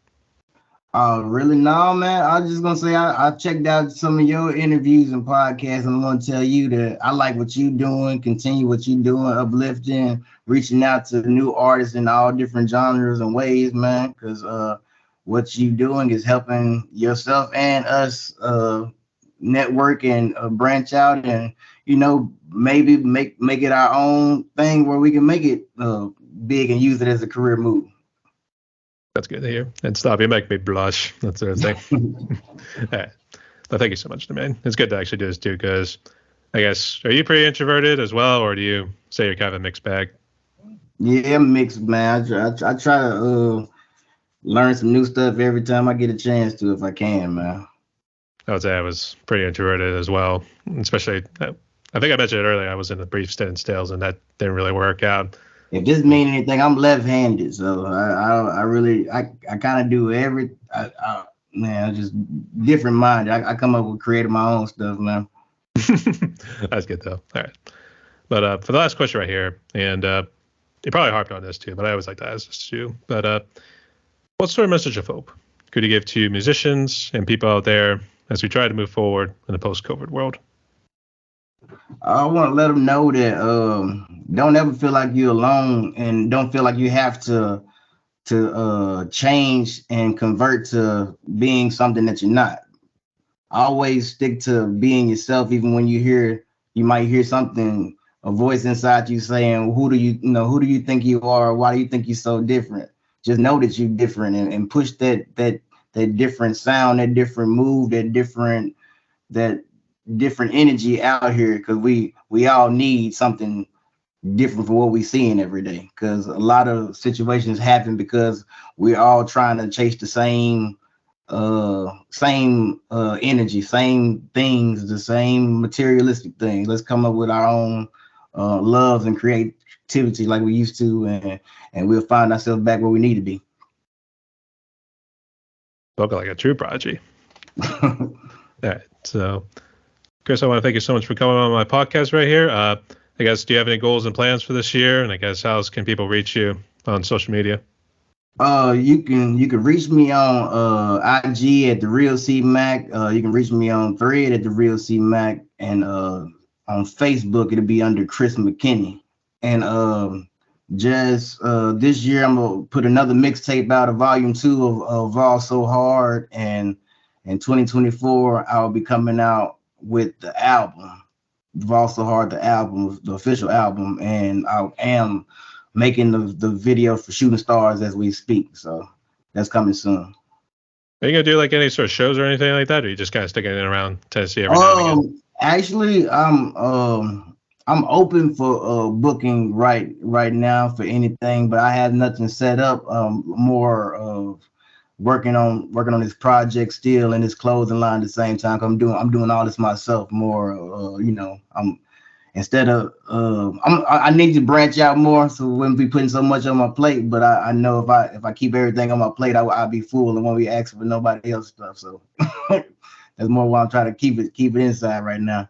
Really? No, man. I was just going to say I checked out some of your interviews and podcasts, and I'm going to tell you that I like what you're doing. Continue what you're doing, uplifting, reaching out to new artists in all different genres and ways, man, because what you're doing is helping yourself and us network and branch out, and maybe make it our own thing where we can make it big and use it as a career move. That's good to hear. And stop, you make me blush. That sort of thing. Right. But thank you so much, man. It's good to actually do this too, because I guess, are you pretty introverted as well, or do you say you're kind of a mixed bag? Yeah, mixed, man. I try to learn some new stuff every time I get a chance to, if I can, man. I would say I was pretty introverted as well, especially. I think I mentioned it earlier. I was in a brief stint in sales, and that didn't really work out. If this mean anything, I'm left-handed, so I really kind of do man, just different mind. I come up with creating my own stuff, man. That's good though. All right, but for the last question right here, and you probably harped on this too, but I always like to ask this too. But what sort of message of hope could you give to musicians and people out there as we try to move forward in the post-COVID world? I want to let them know that don't ever feel like you're alone, and don't feel like you have to change and convert to being something that you're not. Always stick to being yourself, even when you might hear something, a voice inside you saying, who do you think you are? Why do you think you're so different? Just know that you're different, and push that different sound, that different move, that different energy out here, because we all need something different from what we seeing every day, because a lot of situations happen because we're all trying to chase the same energy, same things, the same materialistic things. Let's come up with our own loves and creativity like we used to, and we'll find ourselves back where we need to be. Spoken like a true prodigy. All right, so Chris, I want to thank you so much for coming on my podcast right here. I guess, do you have any goals and plans for this year? And I guess, how can people reach you on social media? You can reach me on IG at The Real C Mac. You can reach me on Thread at The Real C Mac, and on Facebook it'll be under Chris McKinney. And just this year I'm gonna put another mixtape out of Volume 2 of All So Hard, and in 2024 I'll be coming out with the album, All So Hard, the album, the official album, and I am making the video for Shooting Stars as we speak, so that's coming soon. Are you gonna do like any sort of shows or anything like that, or are you just kind of sticking it around Tennessee every now and again? Actually, I'm open for booking right now for anything, but I have nothing set up. More of working on this project still, and this clothing line at the same time. I'm doing all this myself. More, I'm instead of I need to branch out more, so we wouldn't be putting so much on my plate. But I know if I keep everything on my plate, I'll be full and won't be asking for nobody else stuff. So that's more why I'm trying to keep it inside right now.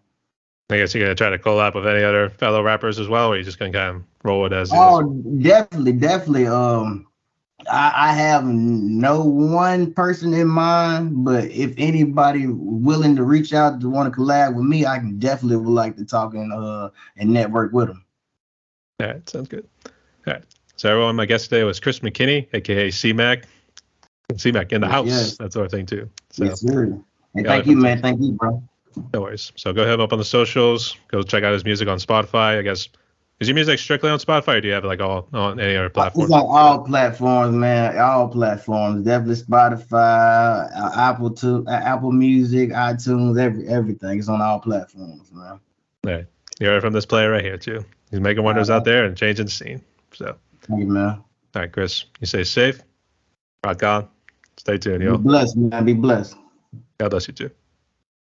I guess you're gonna try to collab with any other fellow rappers as well, or you're just gonna kind of roll it as is? Oh, definitely. I have no one person in mind, but if anybody willing to reach out to want to collab with me, I can definitely would like to talk and network with them. All right, sounds good. All right, so everyone, my guest today was Chris McKinney, aka C-Mac. C-Mac in the house, yes. That sort of thing too. So, yes, sir. And thank you, man. Thank you, bro. No worries. So go ahead up on the socials. Go check out his music on Spotify. I guess, is your music strictly on Spotify, or do you have it like all on any other platform? It's on all platforms, man. All platforms. Definitely Spotify, Apple Music, iTunes, everything. It's on all platforms, man. All right. You heard it from this player right here too. He's making wonders out there and changing the scene. So. Thank you, man. All right, Chris. You stay safe. Rock on. Stay tuned, yo. Be blessed, man. Be blessed. God bless you too.